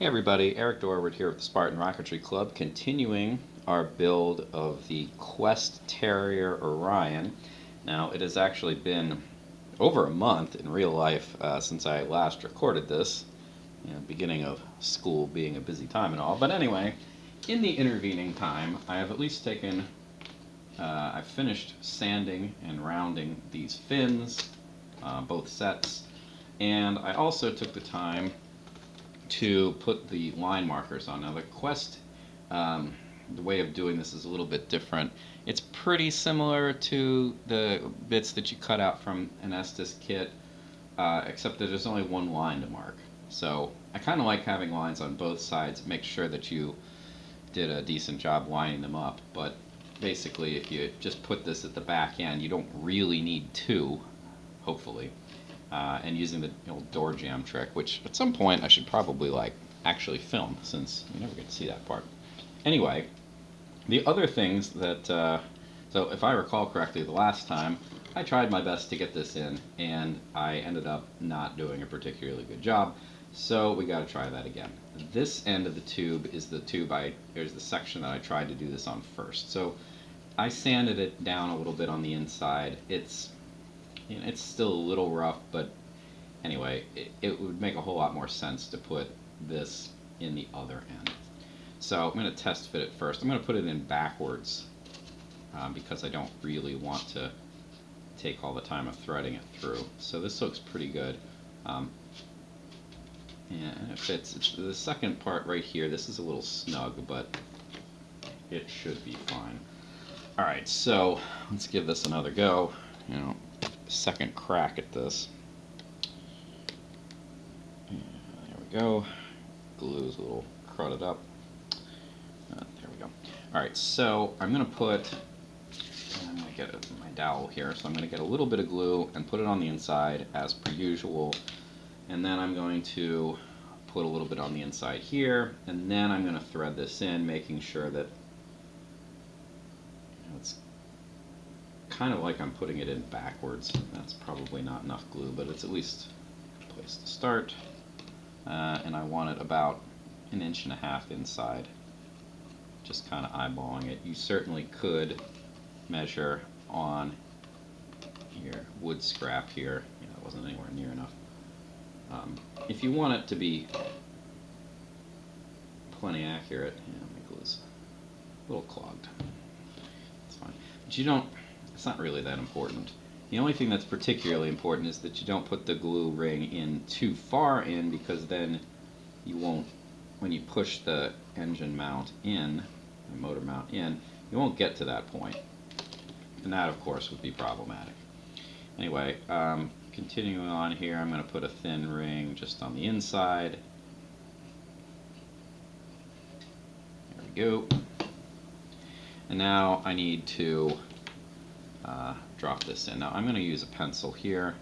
Hey everybody, Eric Dorward here with the Spartan Rocketry Club, continuing our build of the Quest Terrier-Orion. Now, it has actually been over a month in real life since I last recorded this, beginning of school being a busy time and all. But anyway, in the intervening time, I have at least I've finished sanding and rounding these fins, both sets, and I also took the time to put the line markers on. Now the Quest, the way of doing this is a little bit different. It's pretty similar to the bits that you cut out from an Estes kit, except that there's only one line to mark. So I kind of like having lines on both sides, make sure that you did a decent job lining them up. But basically, if you just put this at the back end, you don't really need two, hopefully. And using the old door jam trick, which at some point I should probably actually film, since you never get to see that part. Anyway, the other things that, so if I recall correctly, the last time I tried my best to get this in, and I ended up not doing a particularly good job, so we got to try that again. This end of the tube is the there's the section that I tried to do this on first. So I sanded it down a little bit on the inside. It's still a little rough, but anyway, it would make a whole lot more sense to put this in the other end. So I'm going to test fit it first. I'm going to put it in backwards because I don't really want to take all the time of threading it through. So this looks pretty good. And it fits. It's the second part right here. This is a little snug, but it should be fine. Alright, so let's give this another go. Second crack at this. There we go. Glue's a little crowded up. There we go. Alright, so I'm going to get my dowel here, so I'm going to get a little bit of glue and put it on the inside as per usual, and then I'm going to put a little bit on the inside here, and then I'm going to thread this in, making sure that it's kind of like I'm putting it in backwards. That's probably not enough glue, but it's at least a place to start. And I want it about 1.5 inches inside. Just kind of eyeballing it. You certainly could measure on your wood scrap here. It wasn't anywhere near enough. If you want it to be plenty accurate, my glue's a little clogged. That's fine. But you don't. It's not really that important. The only thing that's particularly important is that you don't put the glue ring in too far in, because then you won't, when you push the engine mount in, the motor mount in, you won't get to that point. And that, of course, would be problematic. Anyway, continuing on here, I'm going to put a thin ring just on the inside. There we go. And now I need to drop this in. Now I'm going to use a pencil here.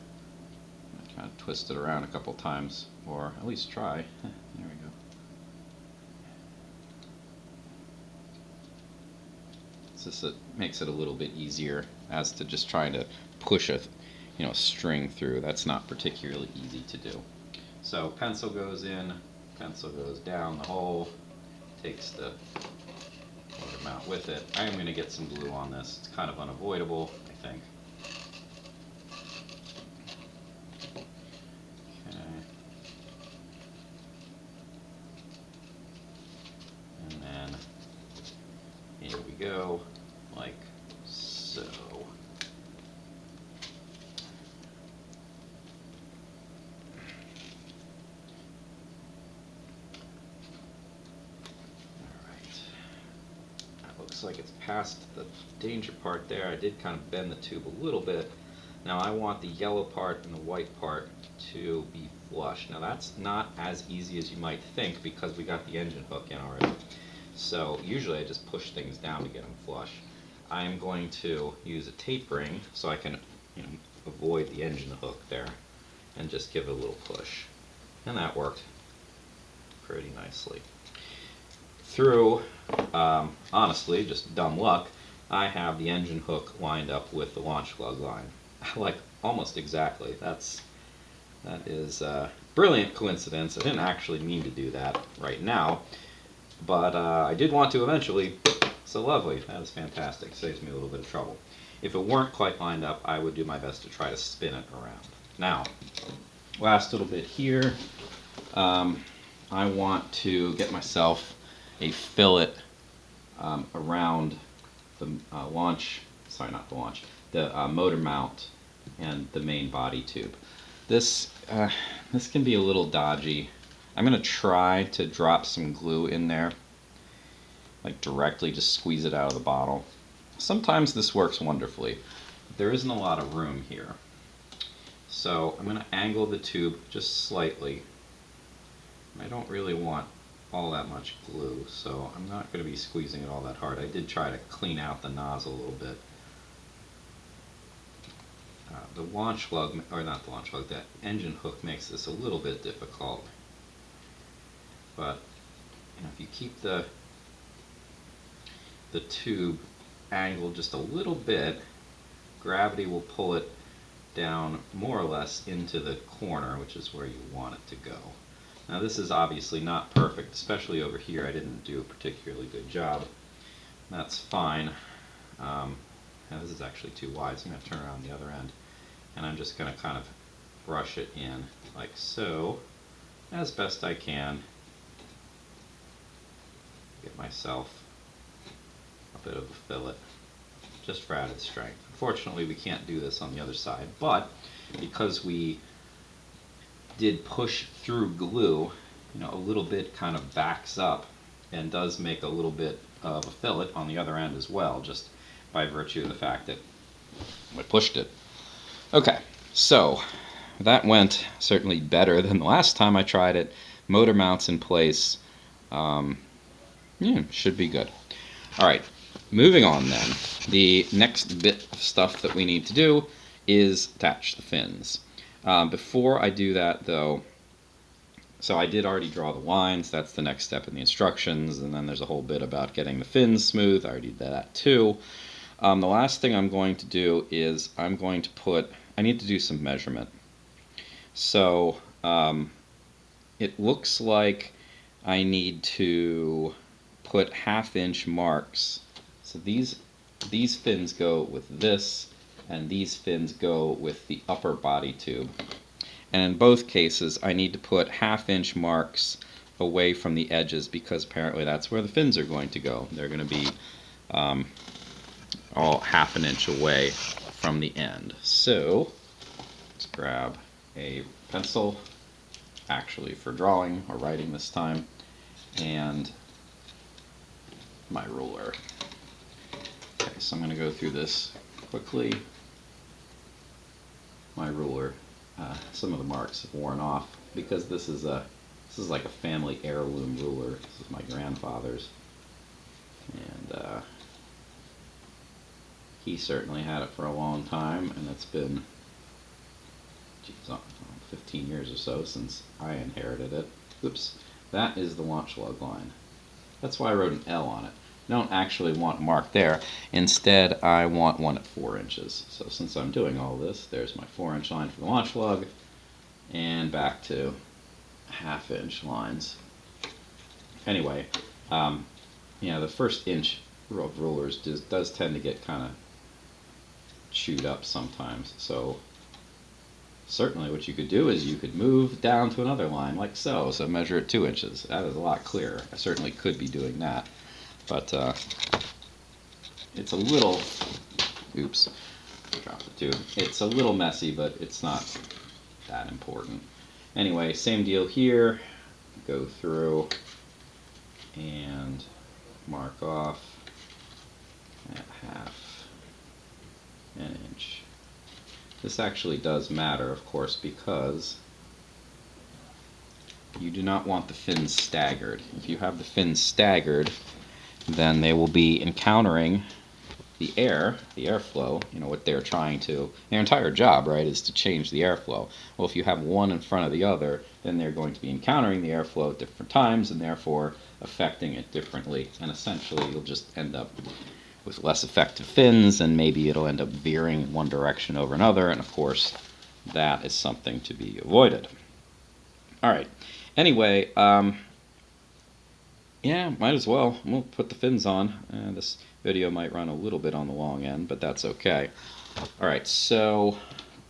I'm going to kind of twist it around a couple times, or at least try. There we go. So it makes it a little bit easier as to just trying to push a string through. That's not particularly easy to do. So pencil goes in, pencil goes down the hole, takes the motor mount with it. I am going to get some glue on this. It's kind of unavoidable, I think. Okay. And then here we go, like so. Looks like it's past the danger part there. I did kind of bend the tube a little bit. Now I want the yellow part and the white part to be flush. Now that's not as easy as you might think, because we got the engine hook in already. So usually I just push things down to get them flush. I'm going to use a tape ring so I can avoid the engine hook there, and just give it a little push. And that worked pretty nicely. Through, honestly, just dumb luck, I have the engine hook lined up with the launch lug line. Like, almost exactly. That's That is a brilliant coincidence. I didn't actually mean to do that right now, but I did want to eventually. So lovely. That is fantastic. Saves me a little bit of trouble. If it weren't quite lined up, I would do my best to try to spin it around. Now, last little bit here. I want to get myself a fillet around the launch, sorry, not the launch, the motor mount and the main body tube. This can be a little dodgy. I'm going to try to drop some glue in there, like directly just squeeze it out of the bottle. Sometimes this works wonderfully, but there isn't a lot of room here. So I'm going to angle the tube just slightly. I don't really want all that much glue, so I'm not going to be squeezing it all that hard. I did try to clean out the nozzle a little bit. The launch lug, or not the launch lug, that engine hook makes this a little bit difficult. But if you keep the tube angled just a little bit, gravity will pull it down more or less into the corner, which is where you want it to go. Now this is obviously not perfect, especially over here. I didn't do a particularly good job. That's fine. Now this is actually too wide, so I'm going to turn around the other end. And I'm just going to kind of brush it in like so, as best I can. Get myself a bit of a fillet, just for added strength. Unfortunately, we can't do this on the other side, but because we did push through glue, a little bit kind of backs up and does make a little bit of a fillet on the other end as well, just by virtue of the fact that we pushed it. Okay, so that went certainly better than the last time I tried it. Motor mounts in place. Should be good. All right, moving on then. The next bit of stuff that we need to do is attach the fins. Before I do that though, so I did already draw the lines. That's the next step in the instructions, and then there's a whole bit about getting the fins smooth. I already did that too. The last thing I'm going to do is I need to do some measurement. So it looks like I need to put 1/2 inch marks. So these fins go with this, and these fins go with the upper body tube. And in both cases, I need to put 1/2 inch marks away from the edges, because apparently that's where the fins are going to go. They're going to be all 1/2 inch away from the end. So let's grab a pencil, actually for drawing or writing this time, and my ruler. Okay, so I'm going to go through this quickly. My ruler, some of the marks have worn off because this is like a family heirloom ruler. This is my grandfather's, and he certainly had it for a long time, and it's been 15 years or so since I inherited it. Oops, that is the launch lug line. That's why I wrote an L on it. I don't actually want a mark there. Instead, I want one at 4 inches. So since I'm doing all this, there's my 4-inch line for the launch lug, and back to 1/2 inch lines. Anyway, the first inch of rulers does tend to get kind of chewed up sometimes. So certainly what you could do is you could move down to another line like so. So measure it 2 inches. That is a lot clearer. I certainly could be doing that. But it's a little, oops, dropped the tube. It's a little messy, but it's not that important. Anyway, same deal here. Go through and mark off at 1/2 inch. This actually does matter, of course, because you do not want the fins staggered. If you have the fins staggered, then they will be encountering the airflow, what they're trying to, their entire job, right, is to change the airflow. Well, if you have one in front of the other, then they're going to be encountering the airflow at different times, and therefore affecting it differently, and essentially you'll just end up with less effective fins, and maybe it'll end up veering one direction over another, and of course, that is something to be avoided. All right. Anyway, yeah, might as well. We'll put the fins on. This video might run a little bit on the long end, but that's okay. All right, so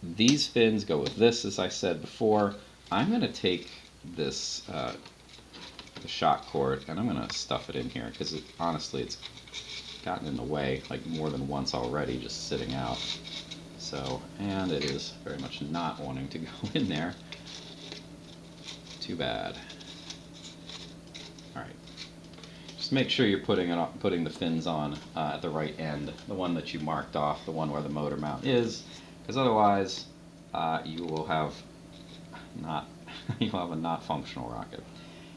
these fins go with this, as I said before. I'm going to take this the shock cord, and I'm going to stuff it in here because honestly, it's gotten in the way like more than once already, just sitting out. So, and it is very much not wanting to go in there. Too bad. All right. Just make sure you're putting the fins on at the right end, the one that you marked off, the one where the motor mount is, because otherwise you will have a not functional rocket.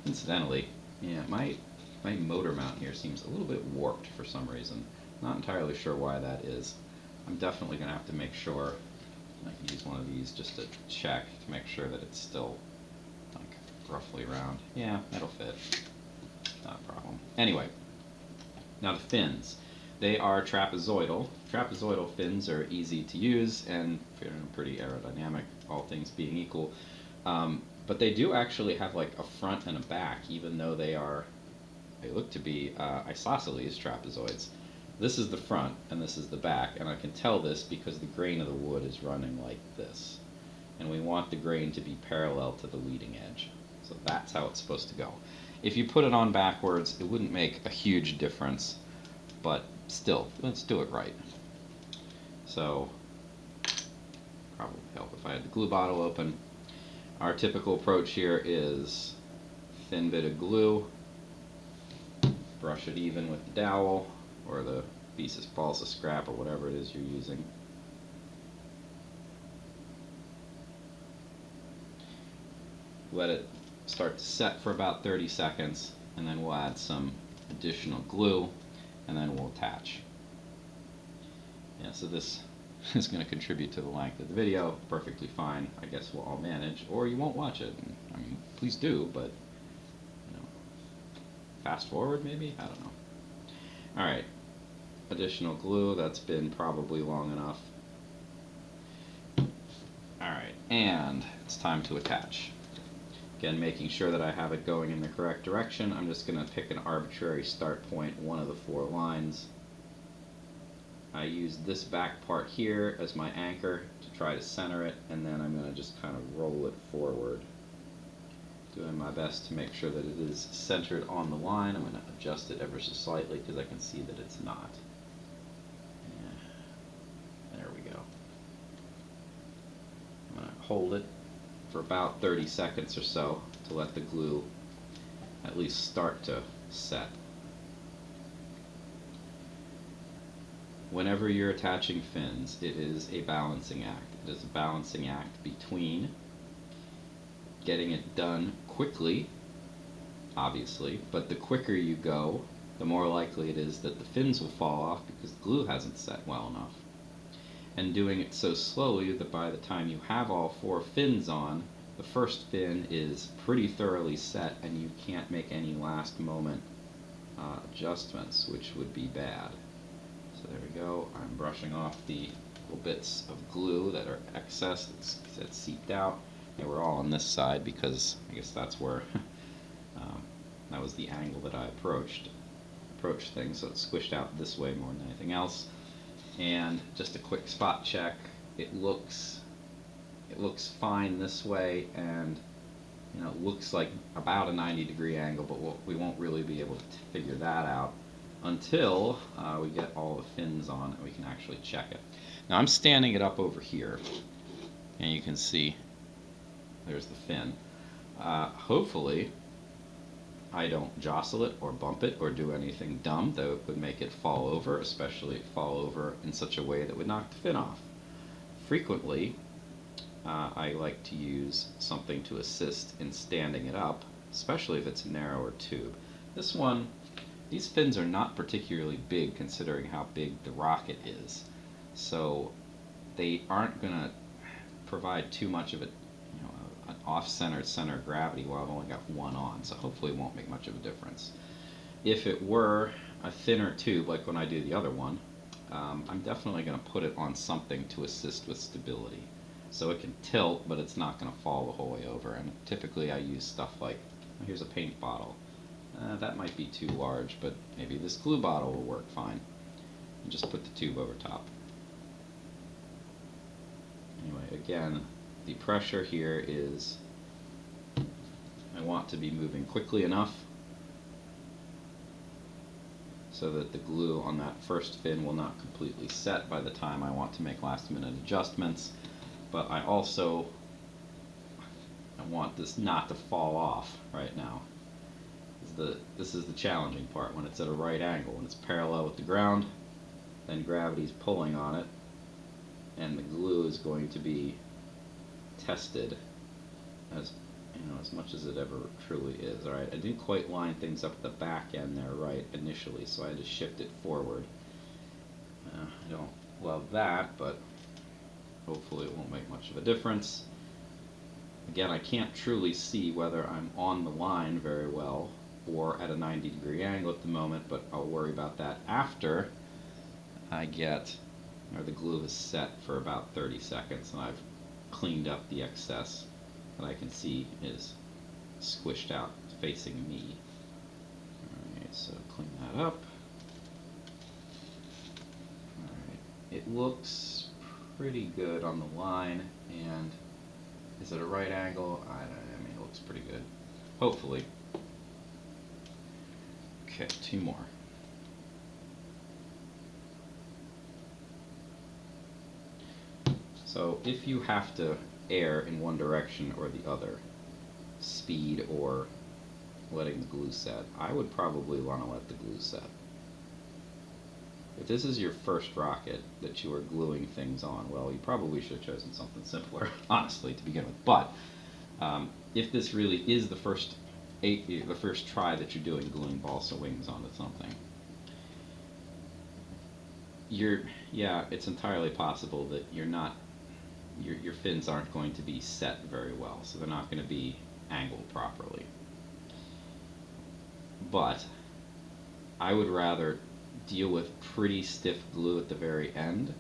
Incidentally, yeah, my motor mount here seems a little bit warped for some reason. Not entirely sure why that is. I'm definitely going to have to make sure. I can use one of these just to check to make sure that it's still like roughly round. Yeah, it'll fit. Not a problem. Anyway, now the fins. They are trapezoidal. Trapezoidal fins are easy to use and pretty aerodynamic, all things being equal. But they do actually have like a front and a back, even though they look to be isosceles trapezoids. This is the front and this is the back, and I can tell this because the grain of the wood is running like this. And we want the grain to be parallel to the leading edge. So that's how it's supposed to go. If you put it on backwards, it wouldn't make a huge difference, but still, let's do it right. So, probably help if I had the glue bottle open. Our typical approach here is thin bit of glue, brush it even with the dowel or the piece of balsa scrap or whatever it is you're using. Let it start to set for about 30 seconds, and then we'll add some additional glue, and then we'll attach. Yeah, so this is going to contribute to the length of the video. Perfectly fine. I guess we'll all manage, or you won't watch it. I mean, please do, but you know, fast forward maybe? I don't know. All right, additional glue. That's been probably long enough. All right, and it's time to attach. Again, making sure that I have it going in the correct direction. I'm just going to pick an arbitrary start point, one of the 4 lines. I use this back part here as my anchor to try to center it, and then I'm going to just kind of roll it forward. Doing my best to make sure that it is centered on the line. I'm going to adjust it ever so slightly because I can see that it's not. Yeah. There we go. I'm going to hold it for about 30 seconds or so to let the glue at least start to set. Whenever you're attaching fins, it is a balancing act. It is a balancing act between getting it done quickly, obviously, but the quicker you go, the more likely it is that the fins will fall off because the glue hasn't set well enough. And doing it so slowly that by the time you have all 4 fins on, the first fin is pretty thoroughly set and you can't make any last moment adjustments, which would be bad. So there we go. I'm brushing off the little bits of glue that are excess that's seeped out. They were all on this side because I guess that's where that was the angle that I approached things, so it's squished out this way more than anything else. And just a quick spot check. It looks fine this way, and it looks like about a 90-degree angle, but we won't really be able to figure that out until we get all the fins on and we can actually check it. Now I'm standing it up over here, and you can see there's the fin. Hopefully I don't jostle it or bump it or do anything dumb that would make it fall over, especially fall over in such a way that would knock the fin off. Frequently I like to use something to assist in standing it up, especially if it's a narrower tube. These fins are not particularly big considering how big the rocket is, so they aren't going to provide too much of an off-centered center of gravity while I've only got one on, so hopefully it won't make much of a difference. If it were a thinner tube, like when I do the other one, I'm definitely going to put it on something to assist with stability. So it can tilt, but it's not going to fall the whole way over. And typically I use stuff like, here's a paint bottle. That might be too large, but maybe this glue bottle will work fine. And just put the tube over top. Anyway, again, the pressure here is, I want to be moving quickly enough so that the glue on that first fin will not completely set by the time I want to make last minute adjustments. But I want this not to fall off right now. This is the challenging part, when it's at a right angle, when it's parallel with the ground, then gravity's pulling on it, and the glue is going to be tested as much as it ever truly is. Alright, I didn't quite line things up at the back end there right initially, so I had to shift it forward. I don't love that, but hopefully it won't make much of a difference. Again, I can't truly see whether I'm on the line very well or at a 90-degree angle at the moment, but I'll worry about that after the glue is set for about 30 seconds and I've cleaned up the excess that I can see is squished out facing me. Alright, so clean that up. Alright, it looks pretty good on the line, and is it a right angle? I mean, it looks pretty good. Hopefully. Okay, two more. So if you have to err in one direction or the other, speed or letting the glue set, I would probably want to let the glue set. If this is your first rocket that you are gluing things on, well, you probably should have chosen something simpler, honestly, to begin with. But if this really is the first try that you're doing gluing balsa wings onto something, it's entirely possible that your fins aren't going to be set very well, so they're not going to be angled properly. But I would rather deal with pretty stiff glue at the very end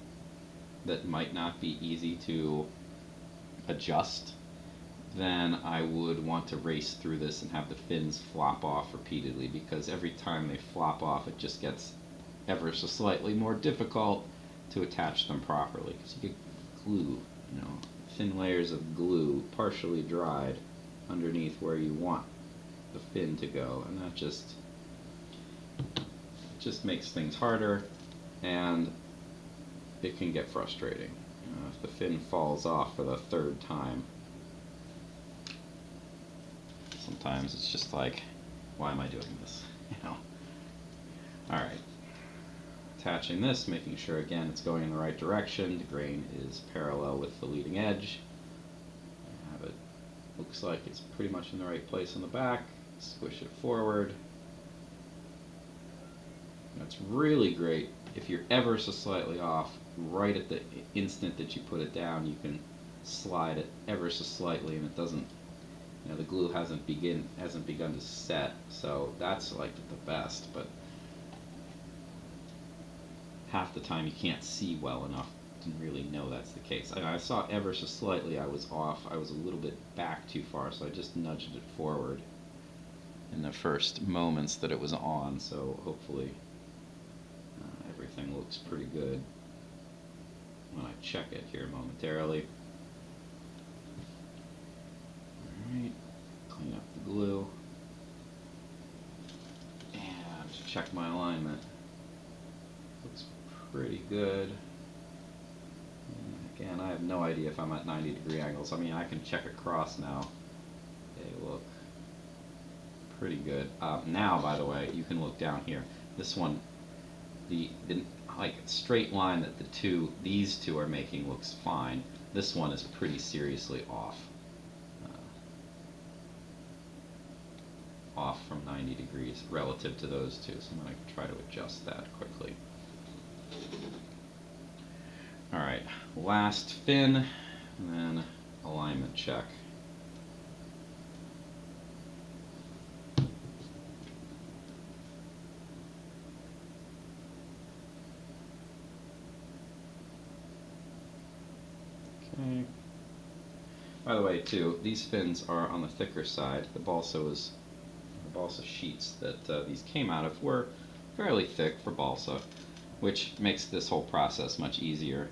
that might not be easy to adjust than I would want to race through this and have the fins flop off repeatedly, because every time they flop off it just gets ever so slightly more difficult to attach them properly, because you get glue, thin layers of glue partially dried underneath where you want the fin to go, and that just makes things harder, and it can get frustrating. If the fin falls off for the third time, sometimes it's just like, why am I doing this? Alright. Attaching this, making sure again it's going in the right direction, the grain is parallel with the leading edge. It looks like it's pretty much in the right place on the back. Squish it forward. That's really great if you're ever so slightly off. Right at the instant that you put it down, you can slide it ever so slightly, and it doesn't, the glue hasn't begun to set. So that's like the best. But half the time you can't see well enough to really know that's the case. I saw ever so slightly I was off. I was a little bit back too far, so I just nudged it forward in the first moments that it was on. So hopefully everything looks pretty good when I check it here momentarily. Alright, clean up the glue and check my alignment. Looks pretty good. And again, I have no idea if I'm at 90-degree angles. I mean, I can check across now. They look pretty good. Now, by the way, you can look down here. This one, the like straight line that these two are making looks fine. This one is pretty seriously off. Off from 90 degrees relative to those two, so I'm going to try to adjust that quickly. Alright, last fin, and then alignment check. Okay, By the way, too, these fins are on the thicker side. The balsa sheets that these came out of were fairly thick for balsa, which makes this whole process much easier.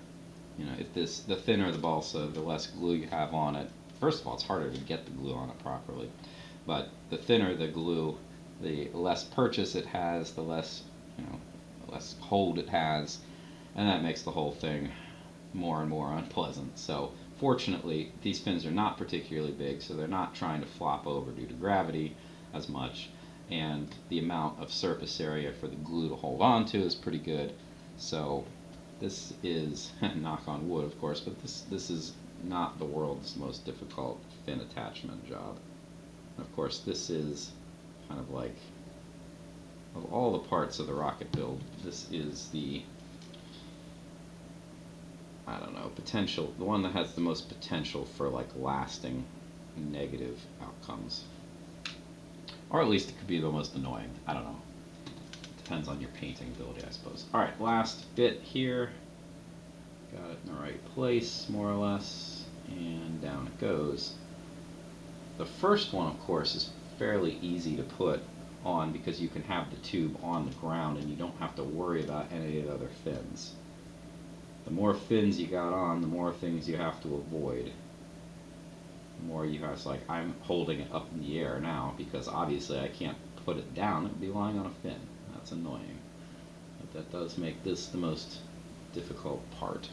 You know, the thinner the balsa, the less glue you have on it. First of all, it's harder to get the glue on it properly, but the thinner the glue, the less purchase it has, the less, the less hold it has, and that makes the whole thing more and more unpleasant. So fortunately, these fins are not particularly big, so they're not trying to flop over due to gravity as much, and the amount of surface area for the glue to hold on to is pretty good. So this is, knock on wood of course, but this is not the world's most difficult fin attachment job. Of course, this is kind of like, of all the parts of the rocket build, this is the, I don't know, potential, the one that has the most potential for like lasting negative outcomes. Or at least it could be the most annoying. I don't know. Depends on your painting ability, I suppose. Alright, last bit here. Got it in the right place, more or less. And down it goes. The first one, of course, is fairly easy to put on because you can have the tube on the ground and you don't have to worry about any of the other fins. The more fins you got on, the more things you have to avoid. The more you have, it's like I'm holding it up in the air now because obviously I can't put it down. It would be lying on a fin. That's annoying. But that does make this the most difficult part.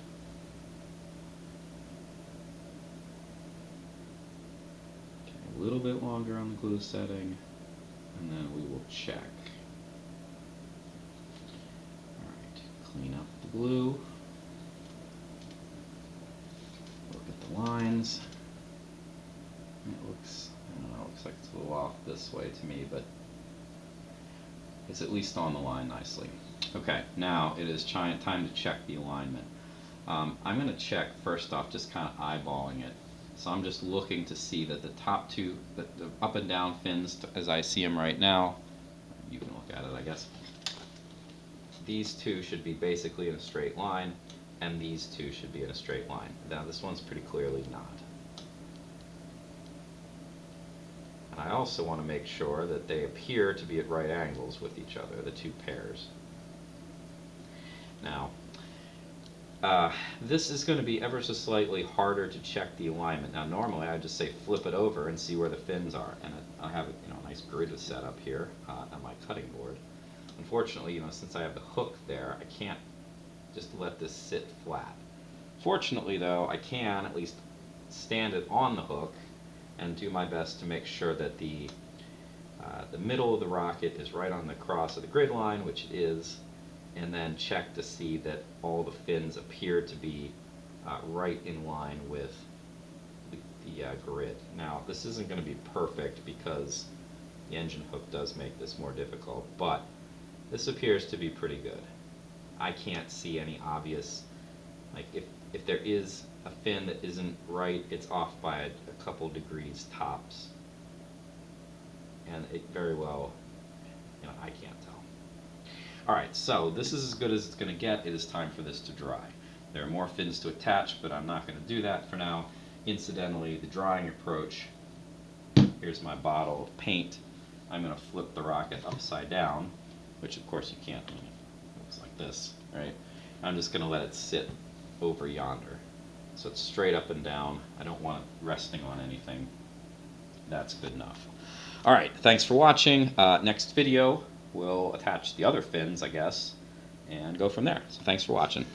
Okay, a little bit longer on the glue setting, and then we will check. Alright, clean up the glue. Look at the lines. It looks, I don't know, it looks like it's a little off this way to me, but it's at least on the line nicely. Okay, now it is time to check the alignment. I'm going to check first off, just kind of eyeballing it. So I'm just looking to see that the top two, the up and down fins, as I see them right now, you can look at it I guess, these two should be basically in a straight line, and these two should be in a straight line. Now this one's pretty clearly not. I also want to make sure that they appear to be at right angles with each other, the two pairs. Now, this is going to be ever so slightly harder to check the alignment. Now, normally I'd just say flip it over and see where the fins are, and I have a nice grid set up here on my cutting board. Unfortunately, since I have the hook there, I can't just let this sit flat. Fortunately, though, I can at least stand it on the hook and do my best to make sure that the middle of the rocket is right on the cross of the grid line, which it is, and then check to see that all the fins appear to be right in line with the grid. Now, this isn't going to be perfect because the engine hook does make this more difficult, but this appears to be pretty good. I can't see any obvious, like if there is a fin that isn't right, it's off by a couple degrees tops, and it very well, I can't tell. Alright, so this is as good as it's going to get. It is time for this to dry. There are more fins to attach, but I'm not going to do that for now. Incidentally, the drying approach, here's my bottle of paint. I'm going to flip the rocket upside down, which of course you can't. It looks like this, right? I'm just going to let it sit over yonder. So it's straight up and down. I don't want it resting on anything. That's good enough. Alright, thanks for watching. Next video, we'll attach the other fins, I guess, and go from there. So thanks for watching.